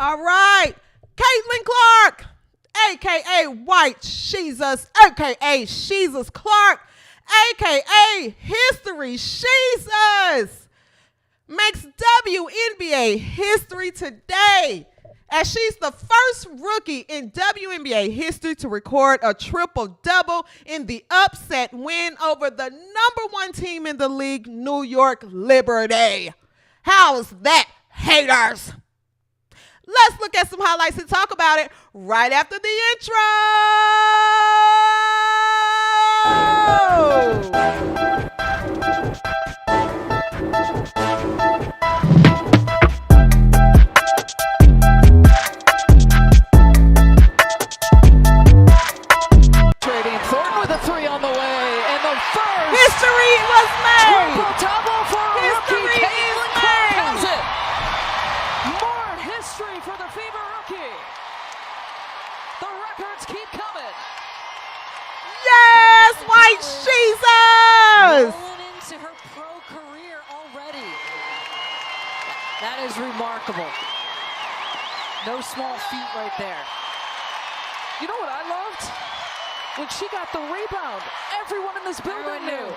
All right. Caitlin Clark, a.k.a. White Jesus, a.k.a. Jesus Clark, a.k.a. History Jesus, makes WNBA history today, as she's the first rookie in WNBA history to record a triple-double in the upset win over the number one team in the league, New York Liberty. How's that, haters? Let's look at some highlights and talk about it right after the intro. Trading Thornton with a three on the way, and the first History was made. triple-double for History rookie is Caitlin made. Clark has it. More history for the Fever rookie. The records keep coming. Yes, White Jesus. Rolling into her pro career already. That is remarkable. No small feat right there. You know what I loved? When she got the rebound, everyone in this building knew.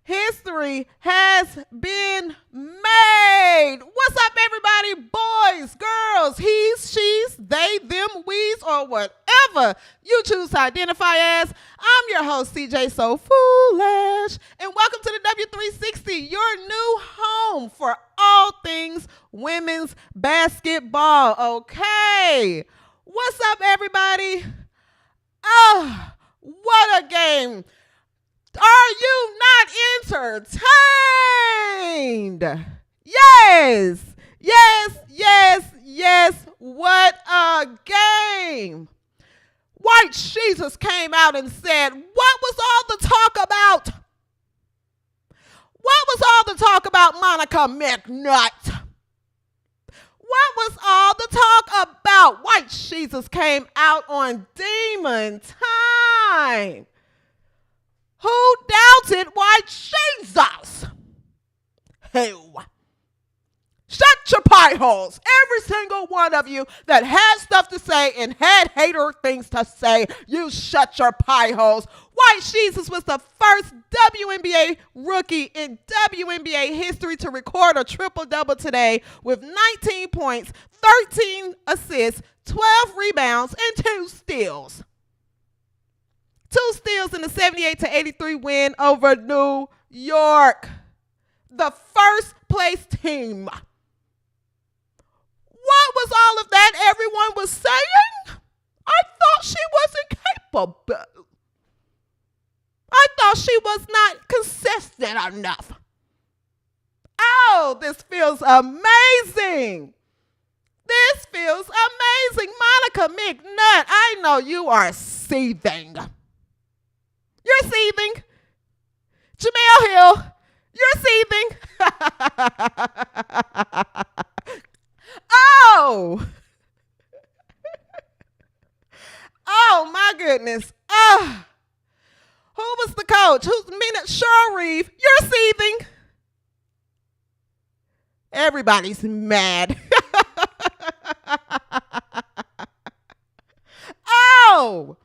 History has been made. What's up, everybody? Boys, girls, he's, she's, they, them, we's, or whatever you choose to identify as. I'm your host, CJSoFoolish, and welcome to the W360, your new home for all things women's basketball. Okay. What's up, everybody? Oh, what a game. Are you not entertained? Yes, yes, yes, yes. What a game. White Jesus came out and said, what was all the talk about? What was all the talk about, Monica McNutt? What was all the talk about? White Jesus came out on Demon Time. Who doubted White Jesus? Who? Shut your pie holes. Every single one of you that had stuff to say and had hater things to say, you shut your pie holes. White Jesus was the first WNBA rookie in WNBA history to record a triple-double today with 19 points, 13 assists, 12 rebounds, and 2 steals. 2 steals in the 78-83 win over New York, the first place team. What was all of that everyone was saying? I thought she wasn't capable. I thought she was not consistent enough. Oh, this feels amazing. This feels amazing. Monica McNutt, I know you are seething. You're seething. Jamel Hill, you're seething. Oh. Oh, my goodness. Oh. Who was the coach? Who's Mina Cheryl Reeve? You're seething. Everybody's mad. Oh.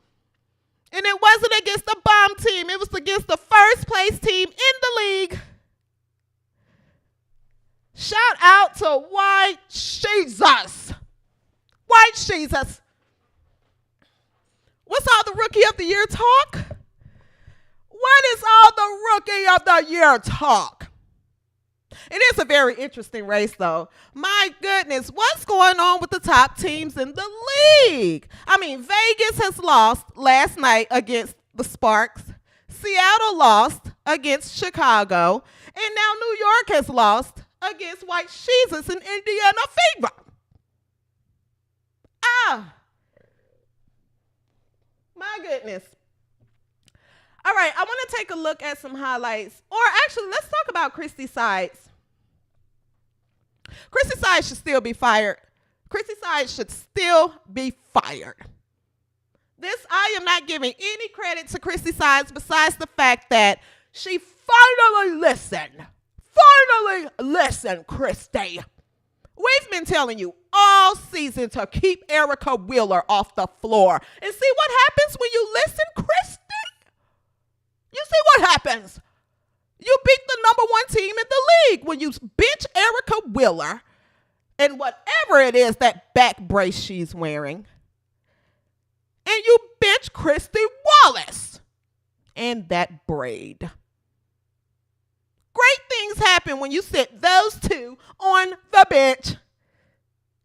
And it wasn't against the bomb team. It was against the first place team in the league. Shout out to White Jesus. White Jesus. What's all the Rookie of the Year talk? What is all the Rookie of the Year talk? It is a very interesting race, though. My goodness, what's going on with the top teams in the league? I mean, Vegas has lost last night against the Sparks. Seattle lost against Chicago. And now New York has lost against White Jesus and Indiana Fever. Ah. My goodness. All right, I want to take a look at some highlights. Or actually, let's talk about Christy Sides. Christy Sides should still be fired. Christy Sides should still be fired. I am not giving any credit to Christy Sides besides the fact that she finally listened. Finally, listen, Christy. We've been telling you all season to keep Erica Wheeler off the floor. And see what happens when you listen, Christy? You see what happens? You beat the number one team in the league when you bench Erica Wheeler and whatever it is, that back brace she's wearing. And you bench Christy Wallace and that braid. Great things happen when you sit those two on the bench.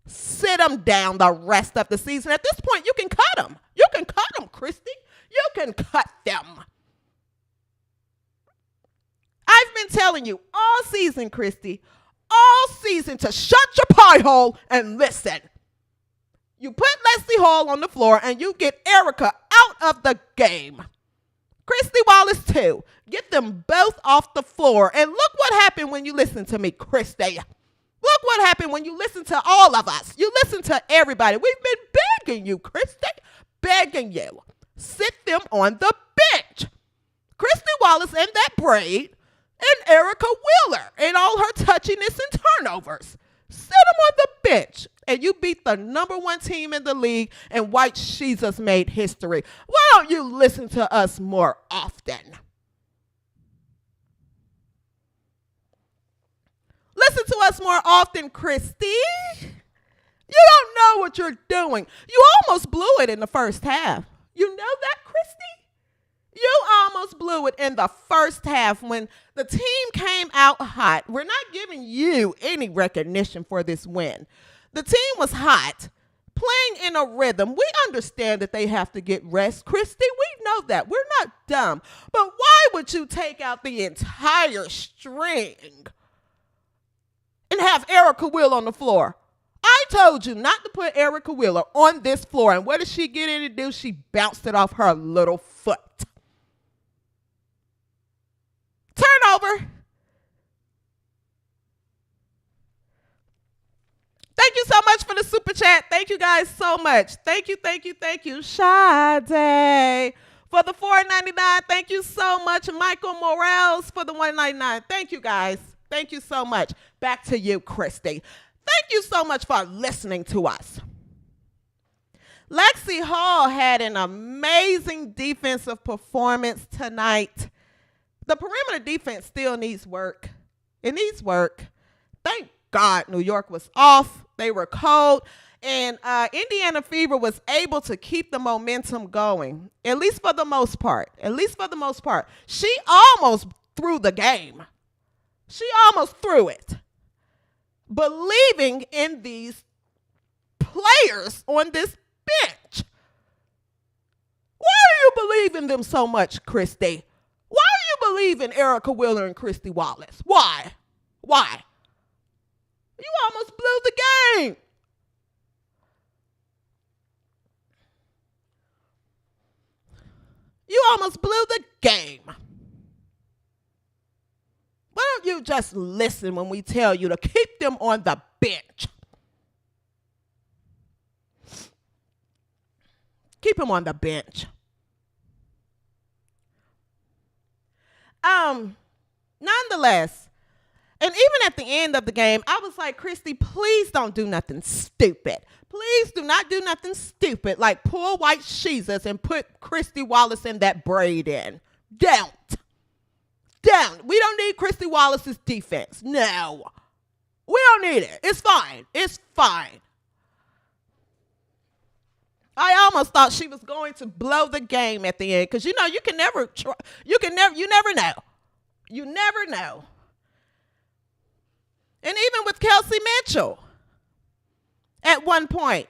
Sit them down the rest of the season. At this point, you can cut them. You can cut them, Christy. You can cut them. I've been telling you all season, Christy, all season to shut your pie hole and listen. You put Leslie Hall on the floor and you get Erica out of the game. Christy Wallace, too. Get them both off the floor. And look what happened when you listen to me, Christy. Look what happened when you listen to all of us. You listen to everybody. We've been begging you, Christy. Begging you. Sit them on the bench. Christy Wallace and that braid and Erica Wheeler and all her touchiness and turnovers. Sit them on the bench. And you beat the number one team in the league, and White Jesus made history. Why don't you listen to us more often? Listen to us more often, Christy. You don't know what you're doing. You almost blew it in the first half. You know that, Christy? You almost blew it in the first half when the team came out hot. We're not giving you any recognition for this win. The team was hot, playing in a rhythm. We understand that they have to get rest. Christy, we know that. We're not dumb. But why would you take out the entire string and have Erica Wheeler on the floor? I told you not to put Erica Wheeler on this floor. And what did she get in to do? She bounced it off her little foot. Turnover. Thank you so much for the super chat. Thank you guys so much. Thank you, thank you, thank you. Sade for the $4.99. Thank you so much. Michael Morales for the $1.99. Thank you guys. Thank you so much. Back to you, Christy. Thank you so much for listening to us. Lexi Hall had an amazing defensive performance tonight. The perimeter defense still needs work. It needs work. Thank God New York was off. They were cold. And Indiana Fever was able to keep the momentum going, at least for the most part. At least for the most part. She almost threw the game. She almost threw it. Believing in these players on this bench. Why do you believe in them so much, Christy? Why do you believe in Erica Wheeler and Christy Wallace? Why? Why? You almost blew the game. You almost blew the game. Why don't you just listen when we tell you to keep them on the bench? Keep them on the bench. Nonetheless, and even at the end of the game, I was like, Christy, please don't do nothing stupid. Please do not do nothing stupid like pull White Jesus and put Christy Wallace in that braid in. Don't. We don't need Christy Wallace's defense. No. We don't need it. It's fine. It's fine. I almost thought she was going to blow the game at the end because, you never know. You never know. And even with Kelsey Mitchell, at one point,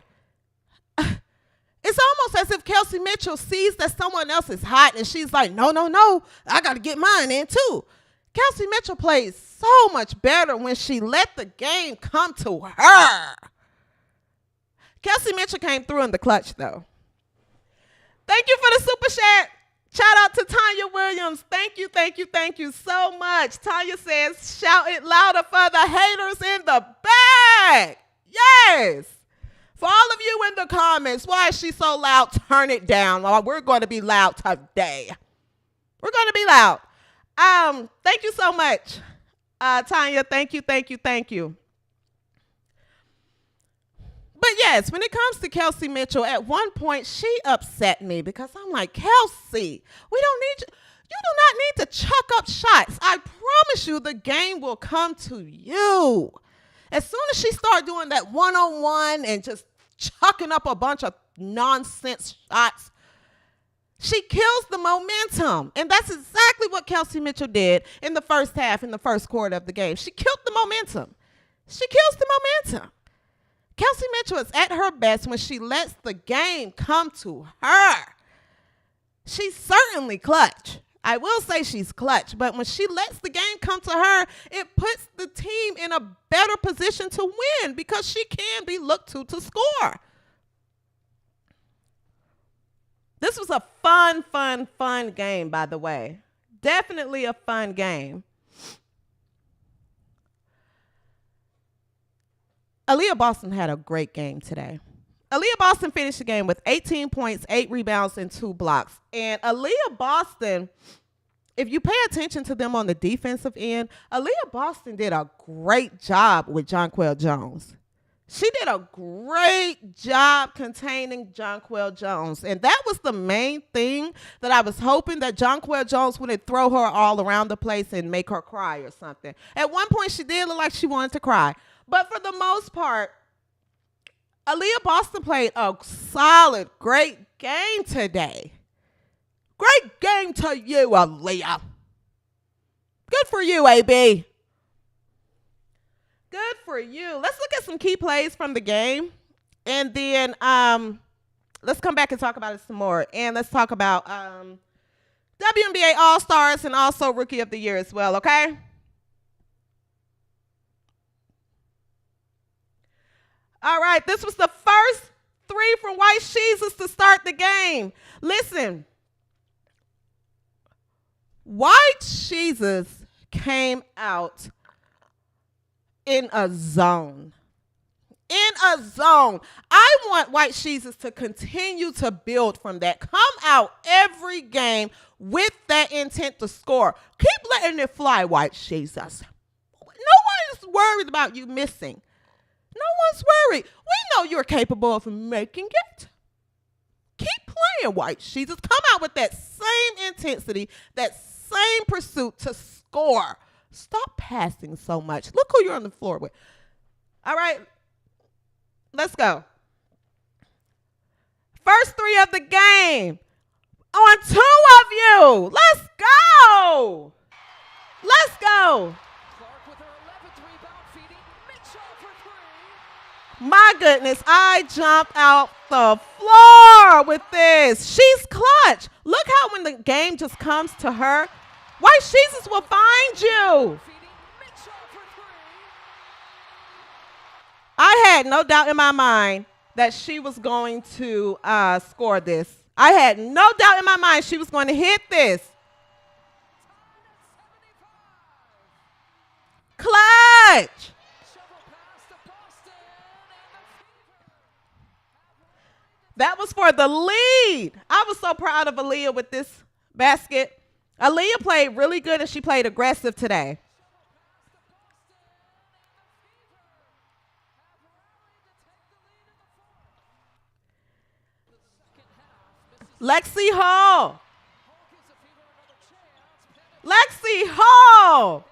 it's almost as if Kelsey Mitchell sees that someone else is hot and she's like, no, I got to get mine in too. Kelsey Mitchell plays so much better when she let the game come to her. Kelsey Mitchell came through in the clutch, though. Thank you for the super chat. Shout out to Tanya Williams. Thank you so much. Tanya says, shout it louder for the haters in the back. Yes. For all of you in the comments, why is she so loud? Turn it down. We're going to be loud today. We're going to be loud. Thank you so much. Tanya, thank you, thank you, thank you. But yes, when it comes to Kelsey Mitchell, at one point she upset me because I'm like, Kelsey, we don't need you. You do not need to chuck up shots. I promise you the game will come to you. As soon as she started doing that one-on-one and just chucking up a bunch of nonsense shots, she kills the momentum. And that's exactly what Kelsey Mitchell did in the first half, in the first quarter of the game. She killed the momentum. She kills the momentum. Kelsey Mitchell is at her best when she lets the game come to her. She's certainly clutch. I will say she's clutch, but when she lets the game come to her, it puts the team in a better position to win because she can be looked to score. This was a fun game, by the way. Definitely a fun game. Aaliyah Boston had a great game today. Aaliyah Boston finished the game with 18 points, 8 rebounds, and 2 blocks. And Aaliyah Boston, if you pay attention to them on the defensive end, Aaliyah Boston did a great job with Jonquel Jones. She did a great job containing Jonquel Jones. And that was the main thing that I was hoping, that Jonquel Jones wouldn't throw her all around the place and make her cry or something. At one point, she did look like she wanted to cry. But for the most part, Aaliyah Boston played a solid, great game today. Great game to you, Aaliyah. Good for you, AB. Good for you. Let's look at some key plays from the game. And then let's come back and talk about it some more. And let's talk about WNBA All-Stars and also Rookie of the Year as well, okay? All right, this was the first 3 from White Jesus to start the game. Listen, White Jesus came out in a zone. In a zone. I want White Jesus to continue to build from that. Come out every game with that intent to score. Keep letting it fly, White Jesus. No one is worried about you missing. No one's worried. We know you're capable of making it. Keep playing, White Jesus. Come out with that same intensity, that same pursuit to score. Stop passing so much. Look who you're on the floor with. All right, let's go. First 3 of the game. On 2 of you. Let's go. Let's go. My goodness, I jumped out the floor with this. She's clutch. Look how when the game just comes to her, White Jesus will find you. I had no doubt in my mind that she was going to score this. I had no doubt in my mind she was going to hit this. Clutch. That was for the lead. I was so proud of Aaliyah with this basket. Aaliyah played really good and she played aggressive today. Lexi Hall. Lexi Hall.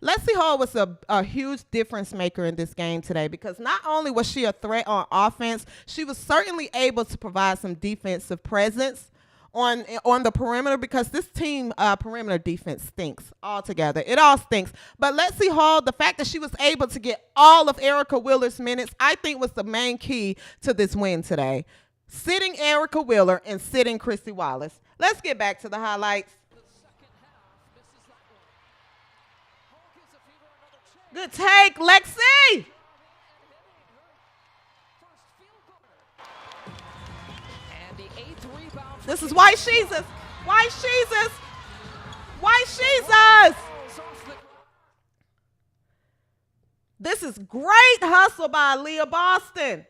Lexi Hall was a huge difference maker in this game today because not only was she a threat on offense, she was certainly able to provide some defensive presence on the perimeter because this team perimeter defense stinks altogether. It all stinks. But Lexi Hall, the fact that she was able to get all of Erica Wheeler's minutes, I think was the main key to this win today. Sitting Erica Wheeler and sitting Christy Wallace. Let's get back to the highlights. Good take, Lexi. This is White Jesus. White Jesus. White Jesus. This is great hustle by Aaliyah Boston.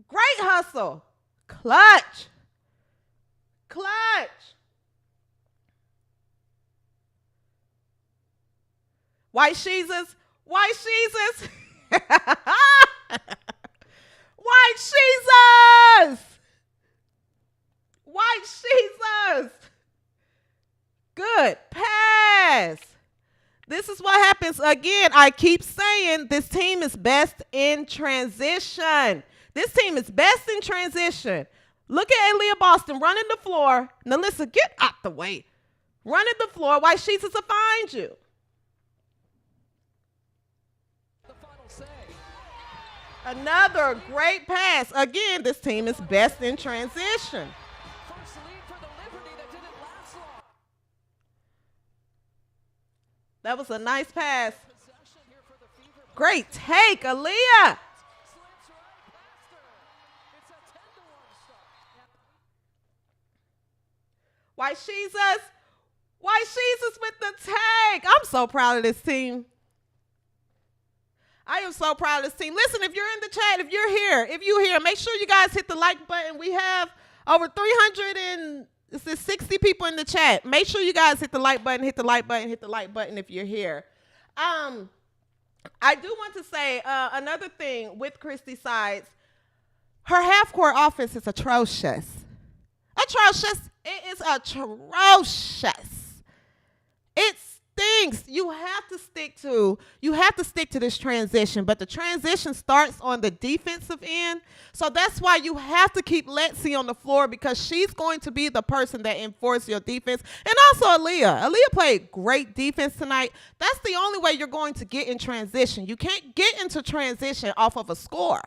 Great hustle. Clutch. Clutch. White Jesus. White Jesus. White Jesus. White Jesus. Good pass. This is what happens. Again, I keep saying this team is best in transition. This team is best in transition. Look at Aaliyah Boston running the floor. Nalissa, get out the way. Running the floor. White Jesus will find you. Another great pass. Again, this team is best in transition. That was a nice pass. Great take, Aaliyah. White Jesus. White Jesus with the tag. I'm so proud of this team. I am so proud of this team. Listen, if you're in the chat, if you're here, make sure you guys hit the like button. We have over 360 people in the chat. Make sure you guys hit the like button, hit the like button, hit the like button if you're here. I do want to say another thing with Christy Sides. Her half-court offense is atrocious. Atrocious. It is atrocious. It stinks. You have to stick to this transition, but the transition starts on the defensive end. So that's why you have to keep Lexi on the floor, because she's going to be the person that enforces your defense. And also Aaliyah. Aaliyah played great defense tonight. That's the only way you're going to get in transition. You can't get into transition off of a score.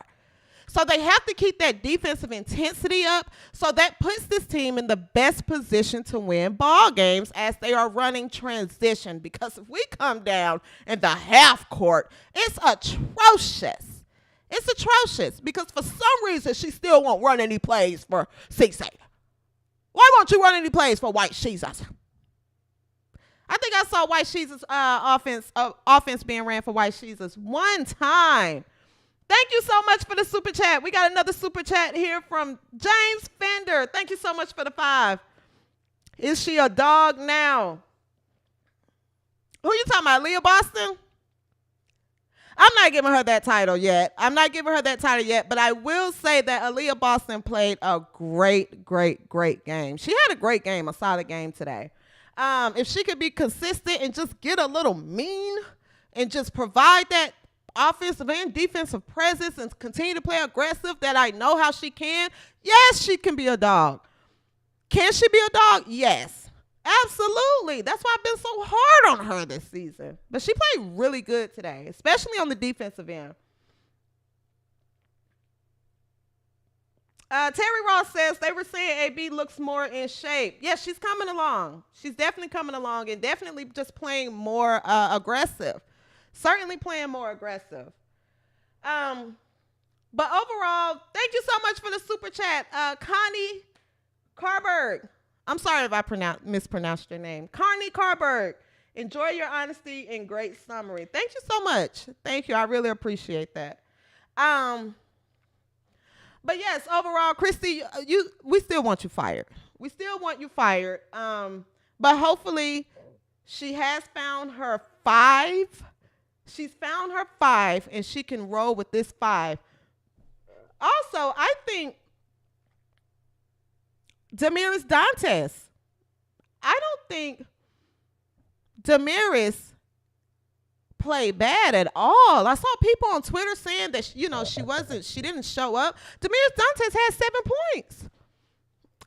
So they have to keep that defensive intensity up. So that puts this team in the best position to win ball games as they are running transition. Because if we come down in the half court, it's atrocious. It's atrocious because for some reason she still won't run any plays for CJ. Why won't you run any plays for White Jesus? I think I saw White Jesus offense being ran for White Jesus one time. Thank you so much for the super chat. We got another super chat here from James Fender. Thank you so much for the 5. Is she a dog now? Who you talking about, Leah Boston? I'm not giving her that title yet. But I will say that Aaliyah Boston played a great game. She had a great game, a solid game today. If she could be consistent and just get a little mean and just provide that offensive and defensive presence and continue to play aggressive that I know how she can, yes, she can be a dog. Can she be a dog? Yes, absolutely. That's why I've been so hard on her this season. But she played really good today, especially on the defensive end. Terry Ross says they were saying AB looks more in shape. Yes, she's coming along. She's definitely coming along and definitely just playing more aggressive. Certainly playing more aggressive. But overall, thank you so much for the super chat. Connie Carberg. I'm sorry if I mispronounced your name. Connie Carberg. Enjoy your honesty and great summary. Thank you so much. Thank you. I really appreciate that. But yes, overall, Christy, we still want you fired. But hopefully she has found her 5. She's found her 5, and she can roll with this 5. Also, I think Damaris Dantes. I don't think Damaris played bad at all. I saw people on Twitter saying that, she didn't show up. Damaris Dantes had 7 points.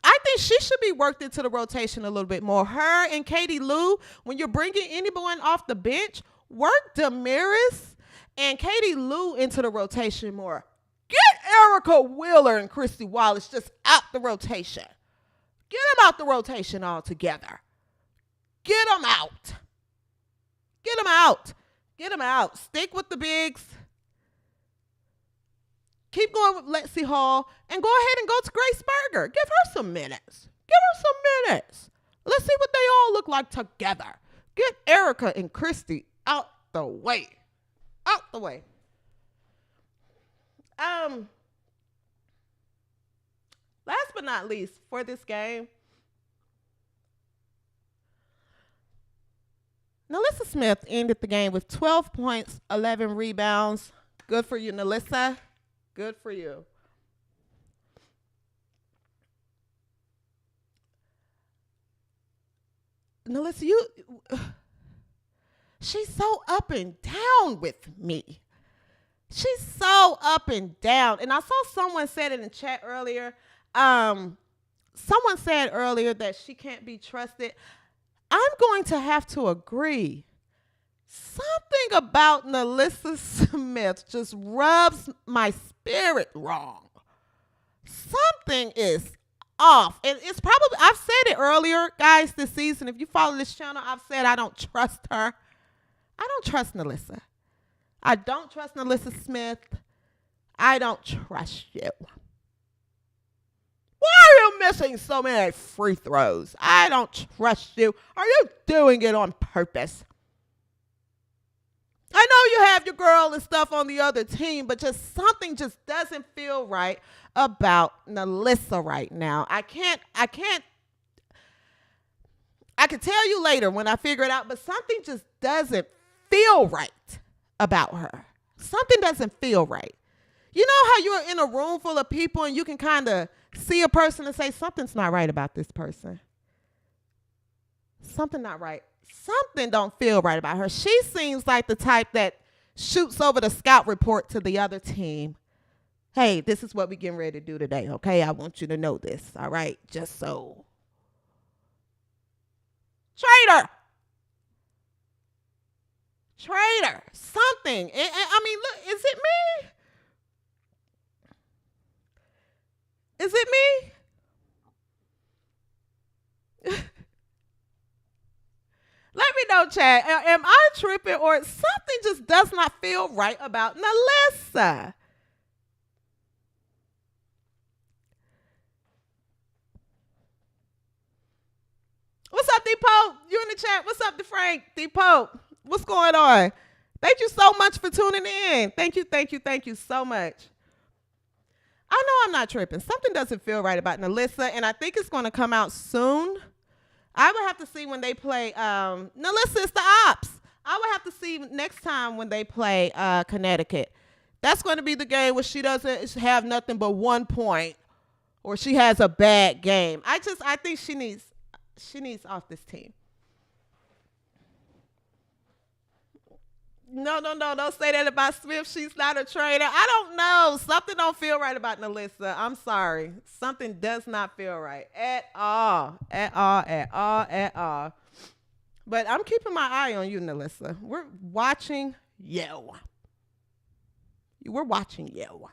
I think she should be worked into the rotation a little bit more. Her and Katie Lou, when you're bringing anyone off the bench, work Damaris and Katie Lou into the rotation more. Get Erica Wheeler and Christy Wallace just out the rotation. Get them out the rotation altogether. Get them out. Stick with the bigs. Keep going with Lexi Hall and go ahead and go to Grace Berger. Give her some minutes. Let's see what they all look like together. Get Erica and Christy out the way. Last but not least for this game, Nalissa NaLyssa Smith ended the game with 12 points, 11 rebounds. Good for you, NaLyssa. Good for you. NaLyssa, she's so up and down with me. She's so up and down. And I saw someone said it in chat earlier. Someone said earlier that she can't be trusted. I'm going to have to agree. Something about NaLyssa Smith just rubs my spirit wrong. Something is off. And it's probably, I've said it earlier, guys, this season. If you follow this channel, I've said I don't trust her. I don't trust NaLyssa. I don't trust NaLyssa Smith. I don't trust you. Why are you missing so many free throws? I don't trust you. Are you doing it on purpose? I know you have your girl and stuff on the other team, but just something just doesn't feel right about NaLyssa right now. I can tell you later when I figure it out, but something just doesn't feel right about her. Something doesn't feel right. You know how you're in a room full of people and you can kind of see a person and say, something's not right about this person. Something not right. Something don't feel right about her. She seems like the type that shoots over the scout report to the other team. Hey, this is what we're getting ready to do today, okay? I want you to know this, all right? Just so. Traitor. Something. I mean, look, is it me? Is it me? Let me know, chat. Am I tripping or something just does not feel right about NaLyssa? What's up, D-Pope? You in the chat. What's up, DeFrank? D-Pope. What's going on? Thank you so much for tuning in. Thank you so much. I know I'm not tripping. Something doesn't feel right about NaLyssa, and I think it's going to come out soon. I would have to see when they play. NaLyssa is the ops. I would have to see next time when they play Connecticut. That's going to be the game where she doesn't have nothing but 1 point, or she has a bad game. I think she needs off this team. No, don't say that about Smith. She's not a traitor. I don't know. Something don't feel right about NaLyssa. I'm sorry. Something does not feel right at all. But I'm keeping my eye on you, NaLyssa. We're watching you. We're watching you.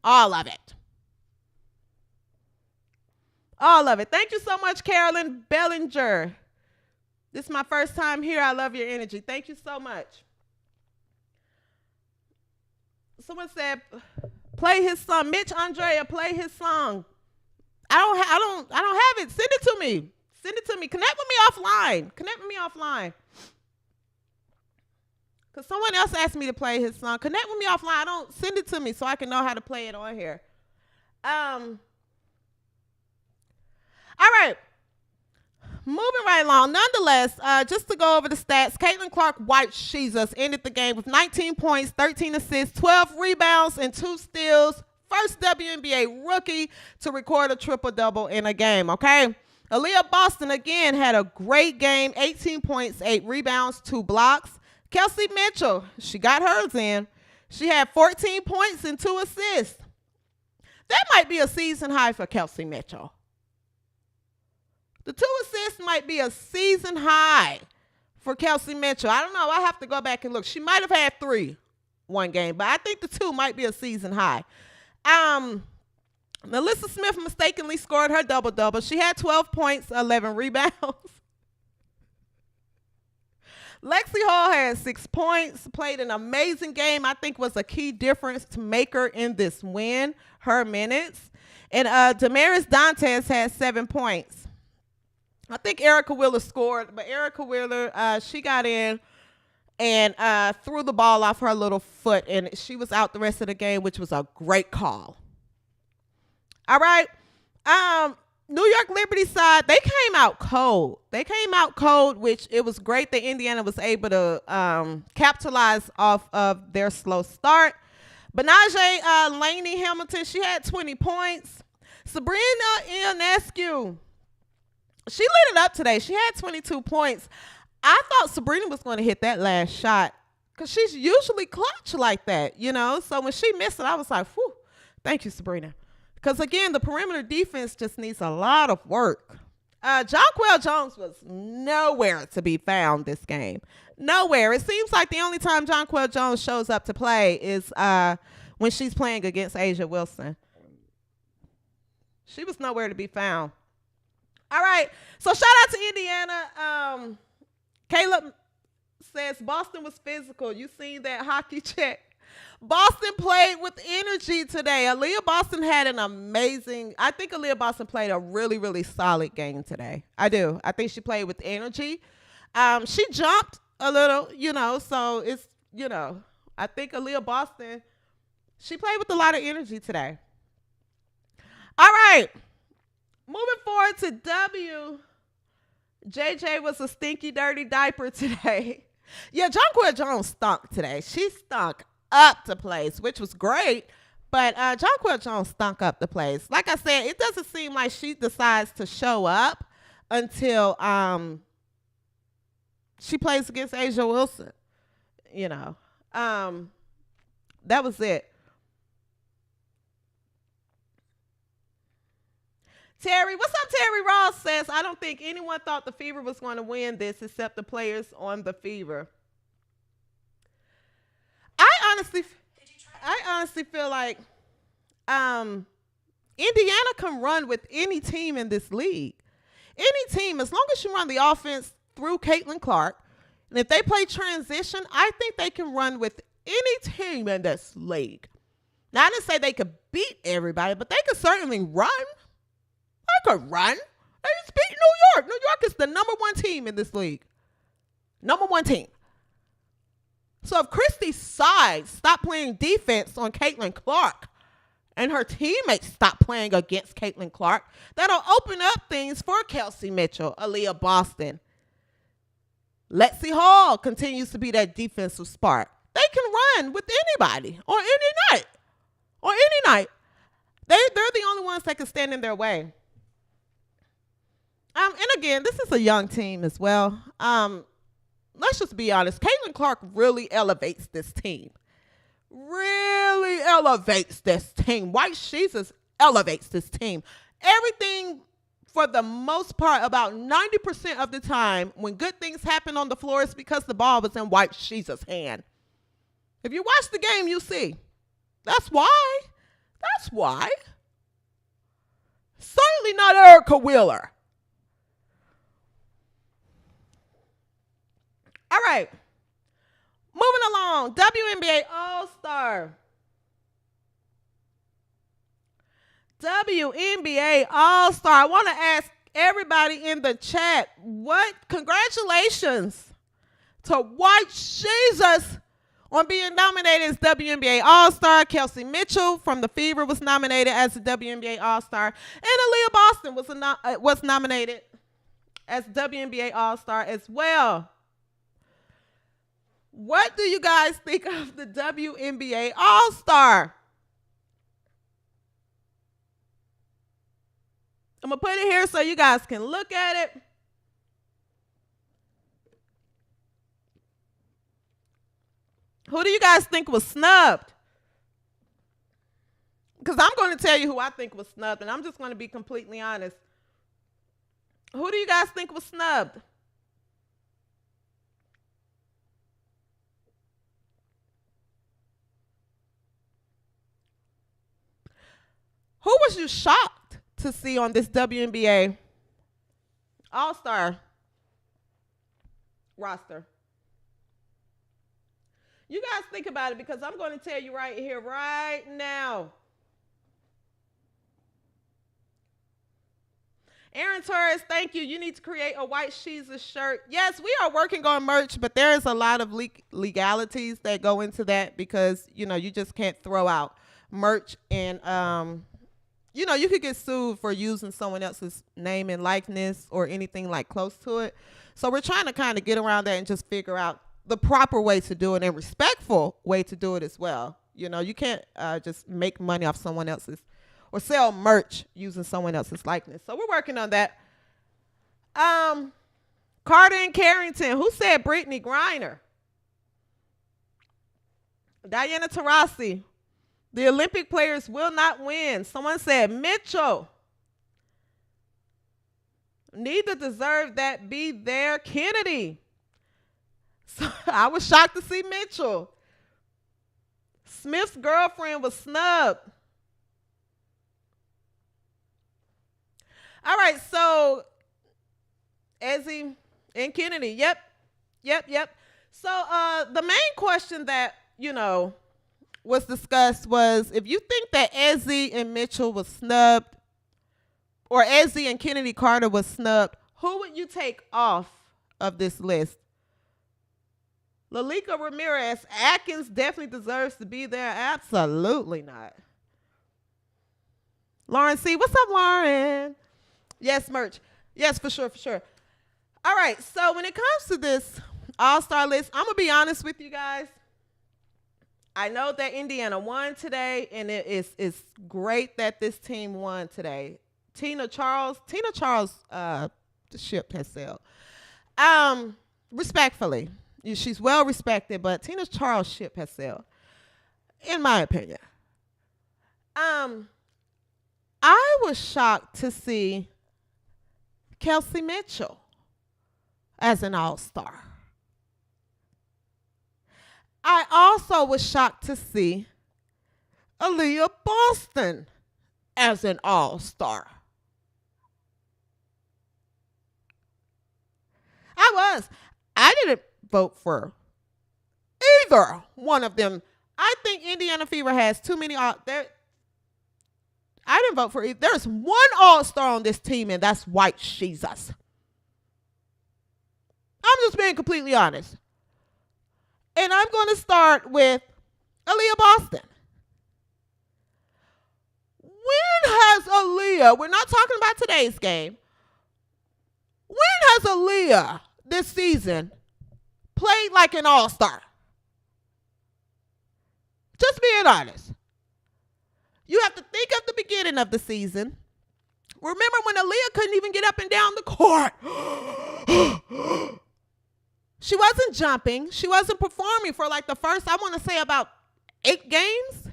All of it. All of it. Thank you so much, Carolyn Bellinger. This is my first time here. I love your energy. Thank you so much. Someone said, play his song. Mitch Andrea, play his song. I don't have it. Send it to me. Connect with me offline. Because someone else asked me to play his song. Connect with me offline. Send it to me so I can know how to play it on here. All right. Moving right along. Nonetheless, just to go over the stats, Caitlin Clark-White, Jesus, ended the game with 19 points, 13 assists, 12 rebounds, and 2 steals. First WNBA rookie to record a triple-double in a game, okay? Aaliyah Boston, again, had a great game, 18 points, 8 rebounds, 2 blocks. Kelsey Mitchell, she got hers in. She had 14 points and 2 assists. That might be a season high for Kelsey Mitchell. The 2 assists might be a season high for Kelsey Mitchell. I don't know. I have to go back and look. She might have had 3 one game, but I think the 2 might be a season high. NaLyssa Smith mistakenly scored her double-double. She had 12 points, 11 rebounds. Lexi Hall had 6 points, played an amazing game. I think was a key difference to make her in this win, her minutes. And Damaris Dantes had 7 points. I think Erica Wheeler scored, but Erica Wheeler, she got in and threw the ball off her little foot, and she was out the rest of the game, which was a great call. All right. New York Liberty side, they came out cold. Which it was great that Indiana was able to capitalize off of their slow start. Benaje Laney Hamilton, she had 20 points. Sabrina Ionescu, she lit it up today. She had 22 points. I thought Sabrina was going to hit that last shot because she's usually clutch like that, you know? So when she missed it, I was like, whew, thank you, Sabrina. Because, again, the perimeter defense just needs a lot of work. Jonquel Jones was nowhere to be found this game. Nowhere. It seems like the only time Jonquel Jones shows up to play is when she's playing against Asia Wilson. She was nowhere to be found. All right. So, shout out to Indiana. Caleb says Boston was physical. You seen that hockey check? Boston played with energy today. Aaliyah Boston had an amazing, I think Aaliyah Boston played a really, really solid game today. I do. I think she played with energy. She jumped a little, you know, so it's, you know, I think Aaliyah Boston, she played with a lot of energy today. All right. Moving forward to W. JJ was a stinky, dirty diaper today. Yeah, Jonquel Jones stunk today. She stunk up the place, which was great. But Jonquel Jones stunk up the place. Like I said, it doesn't seem like she decides to show up until she plays against Asia Wilson. You know, that was it. Terry, what's up, Terry Ross says, I don't think anyone thought the Fever was going to win this except the players on the Fever. I honestly feel like Indiana can run with any team in this league. Any team, as long as you run the offense through Caitlin Clark, and if they play transition, I think they can run with any team in this league. Now, I didn't say they could beat everybody, but they could certainly run. They could run. They just beat New York. New York is the number one team in this league. Number one team. So if Christy Sides stop playing defense on Caitlin Clark and her teammates stop playing against Caitlin Clark, that'll open up things for Kelsey Mitchell, Aaliyah Boston. Lexi Hall continues to be that defensive spark. They can run with anybody on any night. On any night. They're the only ones that can stand in their way. And again, this is a young team as well. Let's just be honest. Caitlin Clark really elevates this team. Really elevates this team. White Jesus elevates this team. Everything, for the most part, about 90% of the time, when good things happen on the floor, it's because the ball was in White Jesus' hand. If you watch the game, you see. That's why. That's why. Certainly not Erica Wheeler. All right. Moving along. WNBA All-Star. WNBA All-Star. I want to ask everybody in the chat, congratulations to White Jesus on being nominated as WNBA All-Star. Kelsey Mitchell from the Fever was nominated as the WNBA All-Star. And Aaliyah Boston was nominated as WNBA All-Star as well. What do you guys think of the WNBA All-Star? I'm going to put it here so you guys can look at it. Who do you guys think was snubbed? Because I'm going to tell you who I think was snubbed, and I'm just going to be completely honest. Who do you guys think was snubbed? Who was you shocked to see on this WNBA All-Star roster? You guys think about it, because I'm going to tell you right here, right now. Aaron Torres, thank you. You need to create a White Jesus shirt. Yes, we are working on merch, but there is a lot of legalities that go into that, because, you know, you just can't throw out merch and, you know, you could get sued for using someone else's name and likeness or anything like close to it. So we're trying to kind of get around that and just figure out the proper way to do it and respectful way to do it as well. You know, you can't just make money off someone else's or sell merch using someone else's likeness. So we're working on that. Carter and Carrington, who said Brittany Griner? Diana Taurasi, the Olympic players will not win. Someone said Mitchell. Neither deserve that be there. Kennedy. So I was shocked to see Mitchell. Smith's girlfriend was snubbed. All right, so Ezzy and Kennedy. Yep. So the main question that, you know, was discussed was if you think that Ezzy and Mitchell was snubbed or Ezzy and Kennedy Carter was snubbed, who would you take off of this list? Lalika Ramirez, Atkins definitely deserves to be there. Absolutely not. Lauren C. What's up, Lauren? Yes, merch. Yes, for sure. All right, so when it comes to this all-star list, I'm going to be honest with you guys. I know that Indiana won today, and it's great that this team won today. Tina Charles, the ship has sailed. Respectfully, she's well respected, but Tina Charles' ship has sailed, in my opinion. I was shocked to see Kelsey Mitchell as an all-star. I also was shocked to see Aaliyah Boston as an all-star. I didn't vote for either one of them. I think Indiana Fever has too many. I didn't vote for either. There's one all-star on this team, and that's White Jesus. I'm just being completely honest. And I'm going to start with Aaliyah Boston. When has Aaliyah, we're not talking about today's game, when has Aaliyah this season played like an all-star? Just being honest. You have to think of the beginning of the season. Remember when Aaliyah couldn't even get up and down the court? She wasn't jumping. She wasn't performing for like the first, I want to say about 8 games.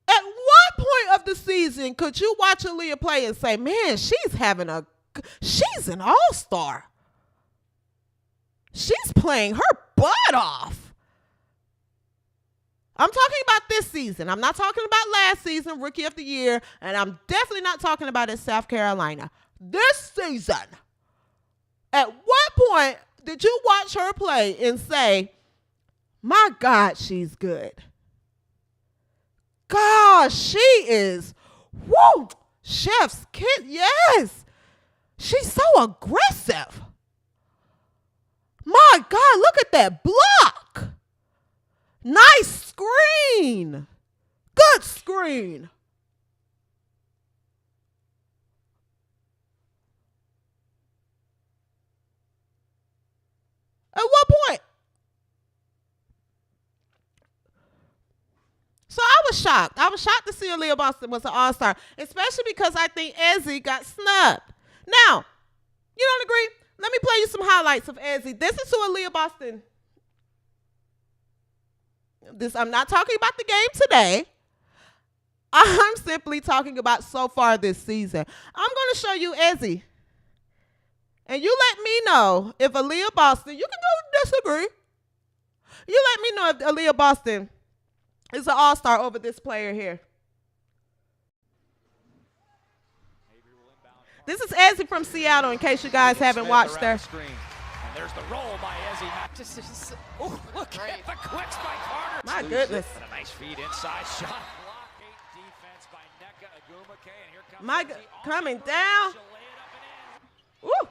At what point of the season could you watch Aaliyah play and say, man, she's an all-star. She's playing her butt off. I'm talking about this season. I'm not talking about last season, Rookie of the Year, and I'm definitely not talking about in South Carolina. This season, at what point did you watch her play and say, my God, she's good? Gosh, she is, woo, chef's kiss, yes. She's so aggressive. My God, look at that block. Nice screen. Good screen. At what point? So I was shocked. I was shocked to see Aaliyah Boston was an all-star, especially because I think Ezzy got snubbed. Now, you don't agree? Let me play you some highlights of Ezzy. This is who Aaliyah Boston. I'm not talking about the game today. I'm simply talking about so far this season. I'm going to show you Ezzy. And you let me know if Aaliyah Boston, you can go disagree. You let me know if Aaliyah Boston is an all-star over this player here. This is Ezzy from Seattle, in case you guys haven't watched her. There's the roll by Ezzy. Oh, look at the clicks by Carter. My goodness. And a nice feed inside shot. Blockade defense by Nneka Agumake. And here comes coming down. Woo.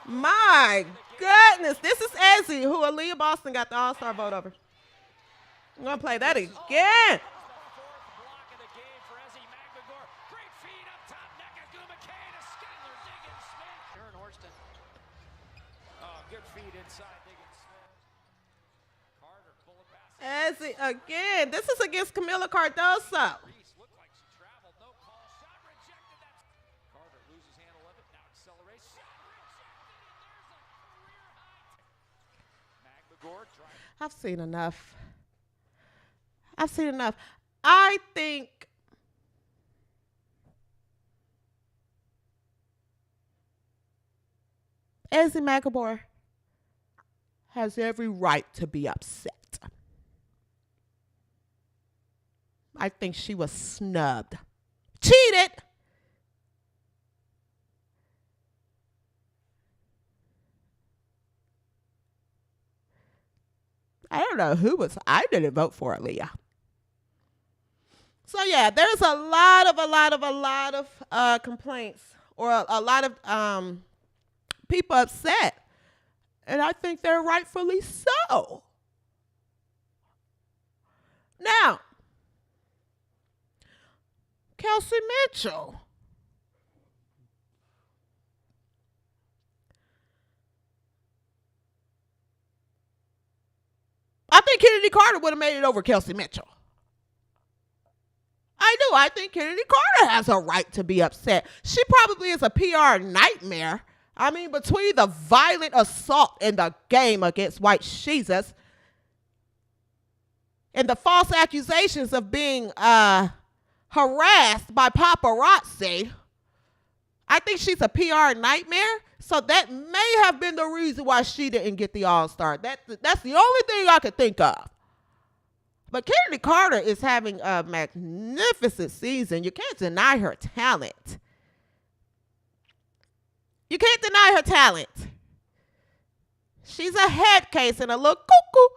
My goodness. This is Ezzy, who Aaliyah Boston got the all-star vote over. I'm going to play that again. Good feed inside. Carter, bullet pass. Again, this is against Camila Cardoso. Reese looked like she traveled. No call. Shot rejected. That's Carter loses handle of it. Now accelerates. Shot rejected. There's a career high. Mag McGord trying. I've seen enough. I think Ezzy McAvoy has every right to be upset. I think she was snubbed. Cheated. I don't know who was. I didn't vote for Aaliyah. So yeah, there's a lot of complaints or a lot of people upset, and I think they're rightfully so. Now, Kelsey Mitchell. I think Kennedy Carter would have made it over Kelsey Mitchell. I do. I think Kennedy Carter has a right to be upset. She probably is a PR nightmare. I mean, between the violent assault in the game against White Jesus and the false accusations of being harassed by paparazzi, I think she's a PR nightmare. So that may have been the reason why she didn't get the All-Star. That's the only thing I could think of. But Kennedy Carter is having a magnificent season. You can't deny her talent. You can't deny her talent. She's a head case and a little cuckoo.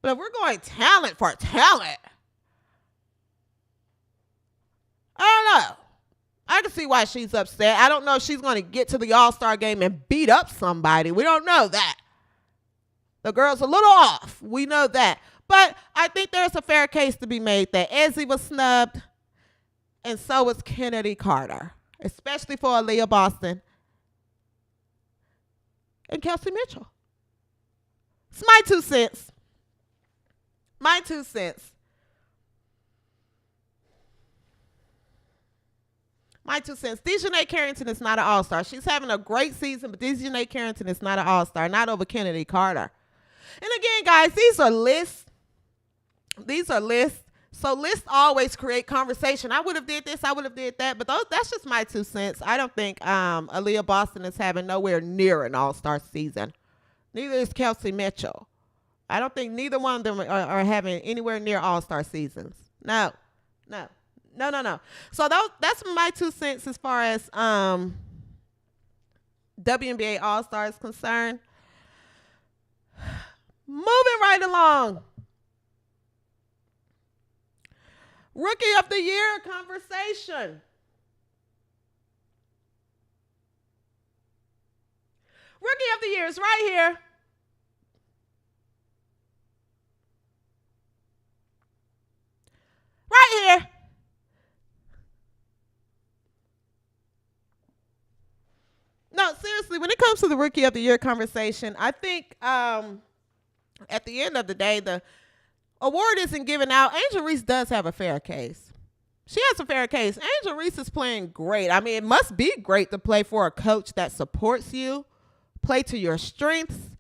But if we're going talent for talent, I don't know. I can see why she's upset. I don't know if she's going to get to the All-Star game and beat up somebody. We don't know that. The girl's a little off. We know that. But I think there's a fair case to be made that Ezzy was snubbed, and so was Kennedy Carter, especially for Aaliyah Boston and Kelsey Mitchell. It's my 2 cents. My 2 cents. My 2 cents. Dejanay Carrington is not an All-Star. She's having a great season, but Dejanay Carrington is not an All-Star, not over Kennedy Carter. And again, guys, these are lists. These are lists. So lists always create conversation. I would have did this. I would have did that. But that's just my 2 cents. I don't think Aaliyah Boston is having nowhere near an All-Star season. Neither is Kelsey Mitchell. I don't think neither one of them are having anywhere near All-Star seasons. No. So that's my 2 cents as far as WNBA All-Star is concerned. Moving right along. Rookie of the Year conversation. Rookie of the Year is right here. Right here. No, seriously, when it comes to the Rookie of the Year conversation, I think at the end of the day, the award isn't given out. Angel Reese does have a fair case. She has a fair case. Angel Reese is playing great. I mean, it must be great to play for a coach that supports you, play to your strengths,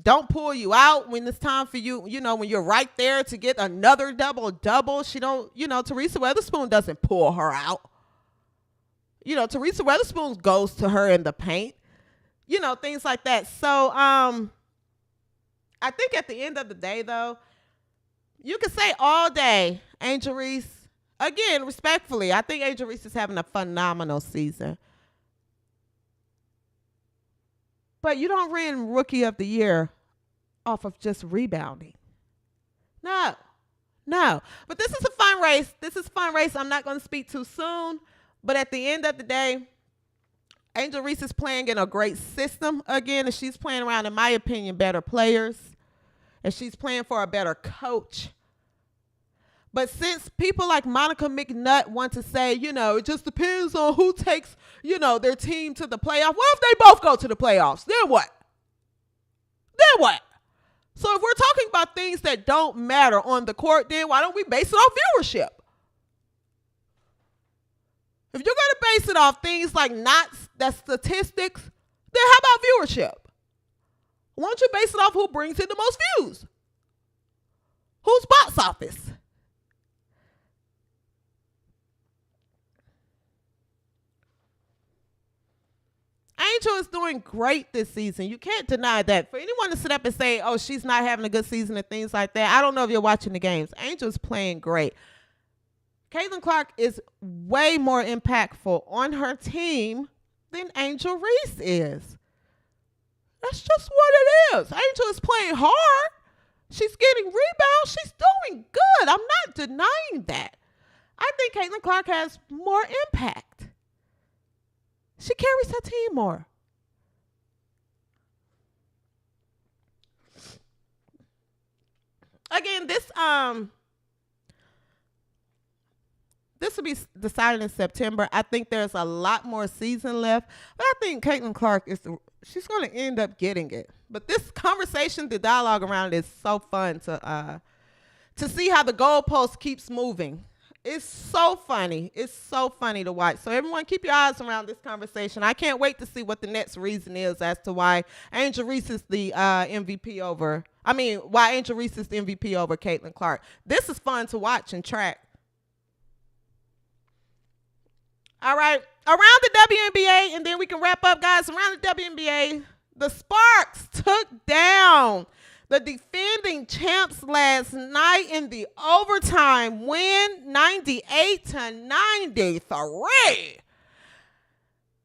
don't pull you out when it's time for you, when you're right there to get another double-double. She don't, Teresa Weatherspoon doesn't pull her out. Teresa Weatherspoon goes to her in the paint, things like that. So I think at the end of the day, though, you can say all day, Angel Reese, again, respectfully, I think Angel Reese is having a phenomenal season. But you don't win Rookie of the Year off of just rebounding. No. But this is a fun race. I'm not going to speak too soon. But at the end of the day, Angel Reese is playing in a great system again, and she's playing around, in my opinion, better players, and she's playing for a better coach. But since people like Monica McNutt want to say, it just depends on who takes, their team to the playoffs. What if they both go to the playoffs? Then what? So if we're talking about things that don't matter on the court, then why don't we base it off viewership? If you're going to base it off things like that's statistics, then how about viewership? Why don't you base it off who brings in the most views? Who's box office? Angel is doing great this season. You can't deny that. For anyone to sit up and say, oh, she's not having a good season and things like that, I don't know if you're watching the games. Angel's playing great. Caitlin Clark is way more impactful on her team than Angel Reese is. That's just what it is. Angel is playing hard. She's getting rebounds. She's doing good. I'm not denying that. I think Caitlin Clark has more impact. She carries her team more. Again, this will be decided in September. I think there's a lot more season left, but I think Caitlin Clark she's going to end up getting it. But this conversation, the dialogue around it is so fun to see how the goalpost keeps moving. It's so funny. It's so funny to watch. So everyone keep your eyes around this conversation. I can't wait to see what the next reason is as to why Angel Reese is the MVP over. Why Angel Reese is the MVP over Caitlin Clark. This is fun to watch and track. All right. Around the WNBA, and then we can wrap up, guys. Around the WNBA, the Sparks took down the defending champs last night in the overtime win, 98-93.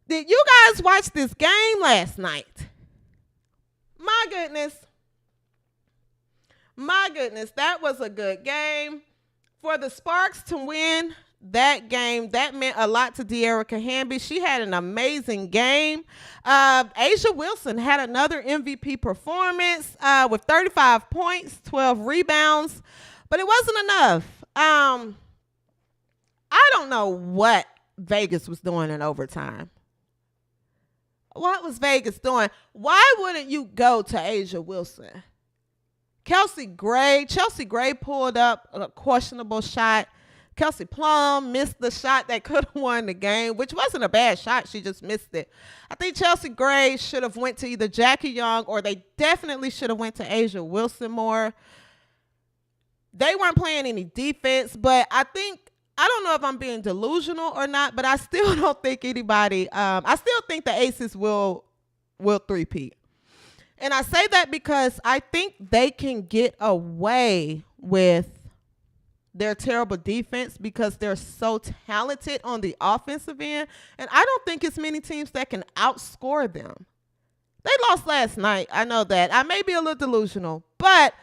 Did you guys watch this game last night? My goodness, that was a good game. For the Sparks to win that game, that meant a lot to De'Erica Hamby. She had an amazing game. Asia Wilson had another MVP performance with 35 points, 12 rebounds, but it wasn't enough. I don't know what Vegas was doing in overtime. What was Vegas doing? Why wouldn't you go to Asia Wilson? Chelsea Gray pulled up a questionable shot. Kelsey Plum missed the shot that could have won the game, which wasn't a bad shot. She just missed it. I think Chelsea Gray should have went to either Jackie Young, or they definitely should have went to Asia Wilson more. They weren't playing any defense, but I don't know if I'm being delusional or not, but I still don't think anybody, I still think the Aces will three-peat. And I say that because I think they can get away with their terrible defense because they're so talented on the offensive end. And I don't think it's many teams that can outscore them. They lost last night. I know that. I may be a little delusional, but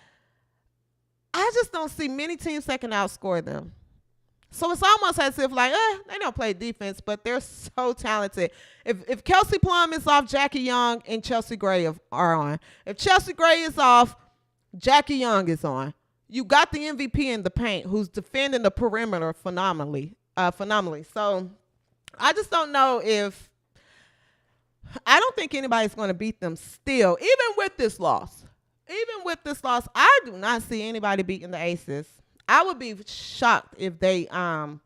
I just don't see many teams that can outscore them. So it's almost as if they don't play defense, but they're so talented. If Kelsey Plum is off, Jackie Young and Chelsea Gray are on. If Chelsea Gray is off, Jackie Young is on. You got the MVP in the paint who's defending the perimeter phenomenally. So I just don't know I don't think anybody's going to beat them still, even with this loss. I do not see anybody beating the Aces. I would be shocked if they don't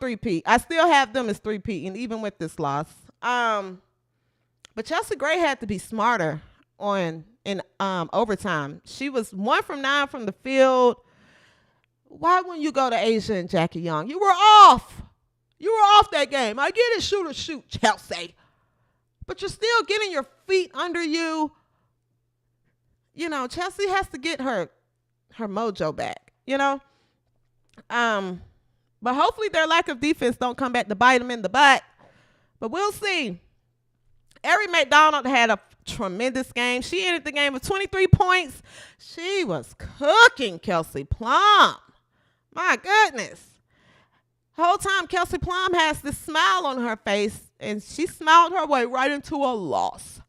three-peat. I still have them as three-peating, even with this loss. But Chelsea Gray had to be smarter in overtime. She was 1 from 9 from the field. Why wouldn't you go to Asia and Jackie Young? You were off. That game. I get it, shoot, Chelsea. But you're still getting your feet under you. Chelsea has to get her mojo back, But hopefully their lack of defense don't come back to bite them in the butt. But we'll see. Ari McDonald had a tremendous game. She ended the game with 23 points. She was cooking Kelsey Plum. My goodness. The whole time Kelsey Plum has this smile on her face, and she smiled her way right into a loss.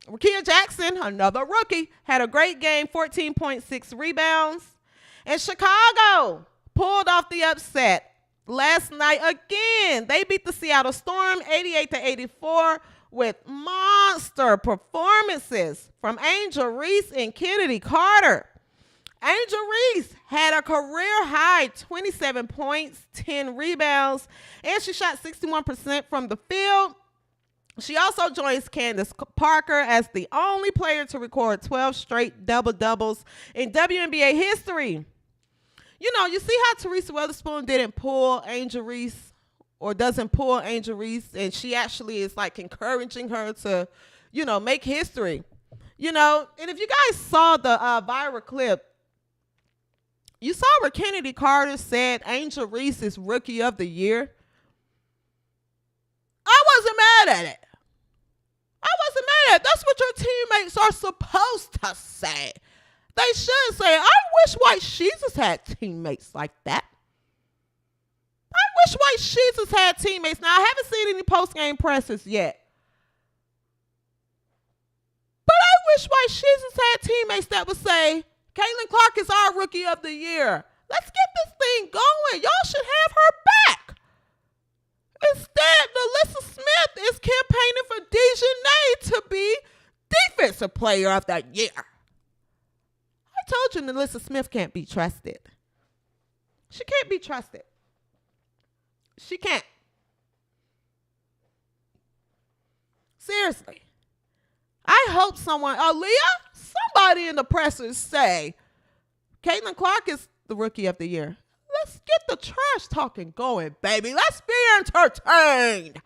Rakia Jackson, another rookie, had a great game, 14.6 rebounds. And Chicago pulled off the upset last night again. They beat the Seattle Storm 88-84 with monster performances from Angel Reese and Kennedy Carter. Angel Reese had a career high 27 points, 10 rebounds, and she shot 61% from the field. She also joins Candace Parker as the only player to record 12 straight double-doubles in WNBA history. You know, you see how Teresa Weatherspoon didn't pull Angel Reese or doesn't pull Angel Reese, and she actually is like encouraging her to, you know, make history. You know, and if you guys saw the viral clip, you saw where Kennedy Carter said Angel Reese is Rookie of the Year. I wasn't mad at it. That's what your teammates are supposed to say. They should say, I wish White Jesus had teammates like that. I wish White Jesus had teammates. Now, I haven't seen any post-game pressers yet. But I wish White Jesus had teammates that would say, Caitlin Clark is our Rookie of the Year. Let's get this thing going. Y'all should have her back. Instead, Alyssa Smith is campaigning for Dejanay to be Defensive Player of the Year. I told you Alyssa Smith can't be trusted. She can't be trusted. She can't. Seriously. I hope somebody in the pressers say, Caitlin Clark is the Rookie of the Year. Let's get the trash talking going, baby. Let's be entertained.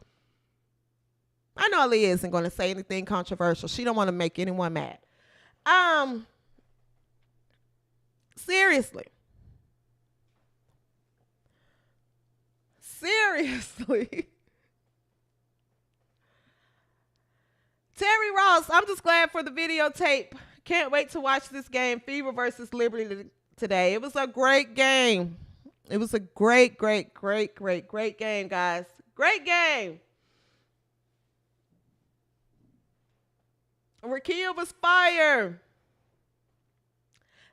I know Aaliyah isn't going to say anything controversial. She don't want to make anyone mad. Seriously. Terry Ross, I'm just glad for the videotape. Can't wait to watch this game, Fever versus Liberty today. It was a great game. It was a great game, guys. Great game. Rakia was fire.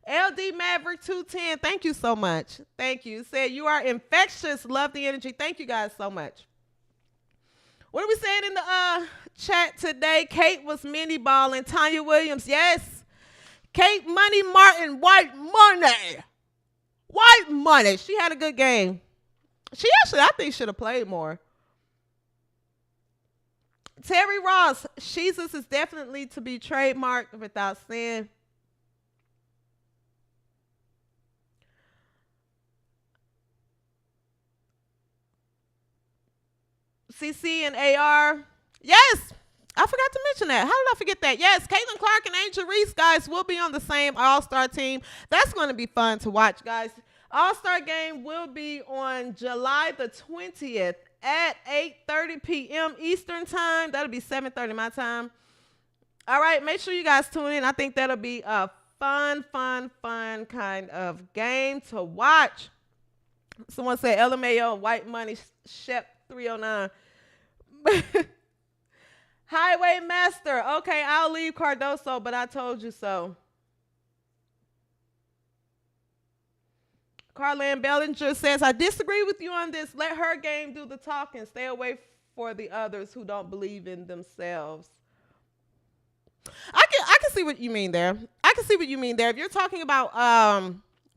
LD Maverick 210, thank you so much. Thank you. Said you are infectious. Love the energy. Thank you guys so much. What are we saying in the chat today? Kate was mini balling. Tanya Williams, yes. Kate Money Martin, White Money. She had a good game. She actually, I think, should have played more. Terry Ross, Jesus is definitely to be trademarked without sin. CC and AR. Yes, I forgot to mention that. How did I forget that? Yes, Caitlin Clark and Angel Reese, guys, will be on the same All-Star team. That's going to be fun to watch, guys. All-Star game will be on July the 20th at 8:30 p.m. Eastern time. That'll be 7:30 my time. All right, make sure you guys tune in. I think that'll be a fun kind of game to watch. Someone said LMAO, White Money, Shep 309. Highway Master. Okay, I'll leave Cardoso, but I told you so. Carlin Bellinger says, I disagree with you on this. Let her game do the talking. Stay away for the others who don't believe in themselves. I can see what you mean there. If you're talking about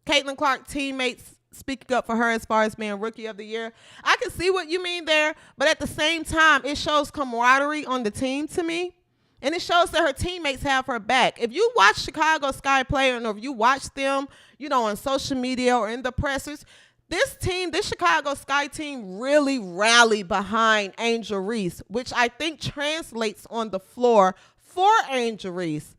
Caitlin Clark teammates speaking up for her as far as being Rookie of the Year, I can see what you mean there. But at the same time, it shows camaraderie on the team to me. And it shows that her teammates have her back. If you watch Chicago Sky play, or if you watch them, on social media or in the pressers, this Chicago Sky team really rallied behind Angel Reese, which I think translates on the floor for Angel Reese.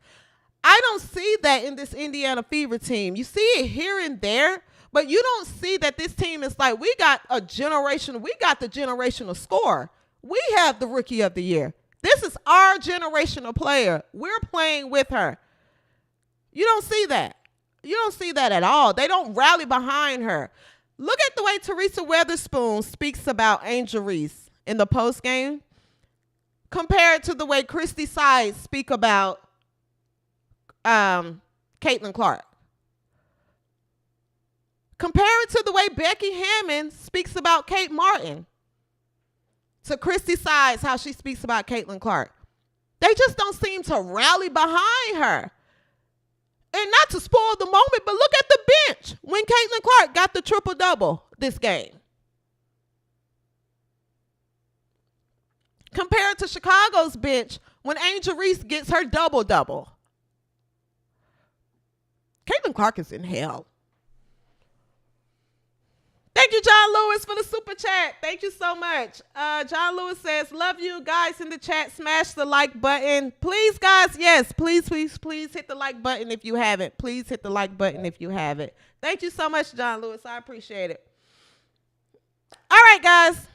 I don't see that in this Indiana Fever team. You see it here and there, but you don't see that this team is like, we got the generational score. We have the Rookie of the Year. This is our generational player. We're playing with her. You don't see that. You don't see that at all. They don't rally behind her. Look at the way Teresa Weatherspoon speaks about Angel Reese in the postgame. Compare it to the way Christy Sides speak about Caitlin Clark. Compare it to the way Becky Hammon speaks about Kate Martin. To Christy Sides, how she speaks about Caitlin Clark. They just don't seem to rally behind her. And not to spoil the moment, but look at the bench when Caitlin Clark got the triple-double this game. Compared to Chicago's bench when Angel Reese gets her double-double. Caitlin Clark is in hell. Thank you, John Lewis, for the super chat. Thank you so much. John Lewis says, love you guys in the chat. Smash the like button. Please, guys, yes, please hit the like button if you haven't. Please hit the like button if you haven't. Thank you so much, John Lewis. I appreciate it. All right, guys.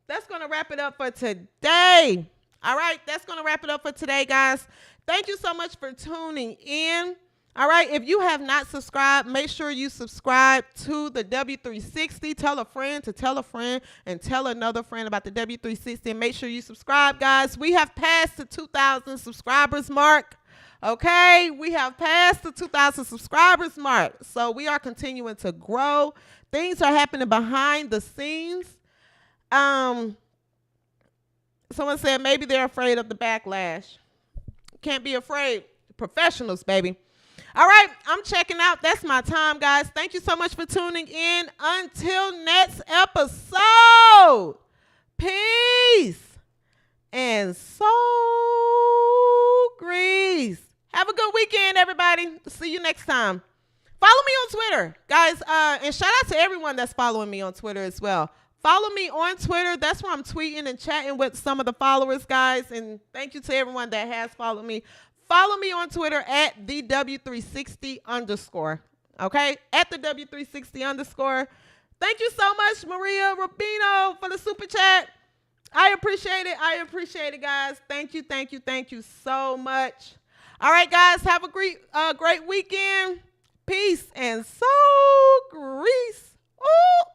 That's going to wrap it up for today. All right, that's going to wrap it up for today, guys. Thank you so much for tuning in. All right, if you have not subscribed, make sure you subscribe to the W360. Tell a friend to tell a friend and tell another friend about the W360. And make sure you subscribe, guys. We have passed the 2,000 subscribers mark. Okay, we have passed the 2,000 subscribers mark. So we are continuing to grow. Things are happening behind the scenes. Someone said maybe they're afraid of the backlash. Can't be afraid. Professionals, baby. All right, I'm checking out. That's my time, guys. Thank you so much for tuning in. Until next episode, peace and soul grease. Have a good weekend, everybody. See you next time. Follow me on Twitter, guys, and shout out to everyone that's following me on Twitter as well. Follow me on Twitter. That's where I'm tweeting and chatting with some of the followers, guys, and thank you to everyone that has followed me. Follow me on Twitter at the W360_. Okay? At the W360_. Thank you so much, Maria Rubino, for the super chat. I appreciate it. I appreciate it, guys. Thank you, thank you, thank you so much. All right, guys. Have a great weekend. Peace and soul grease. Ooh.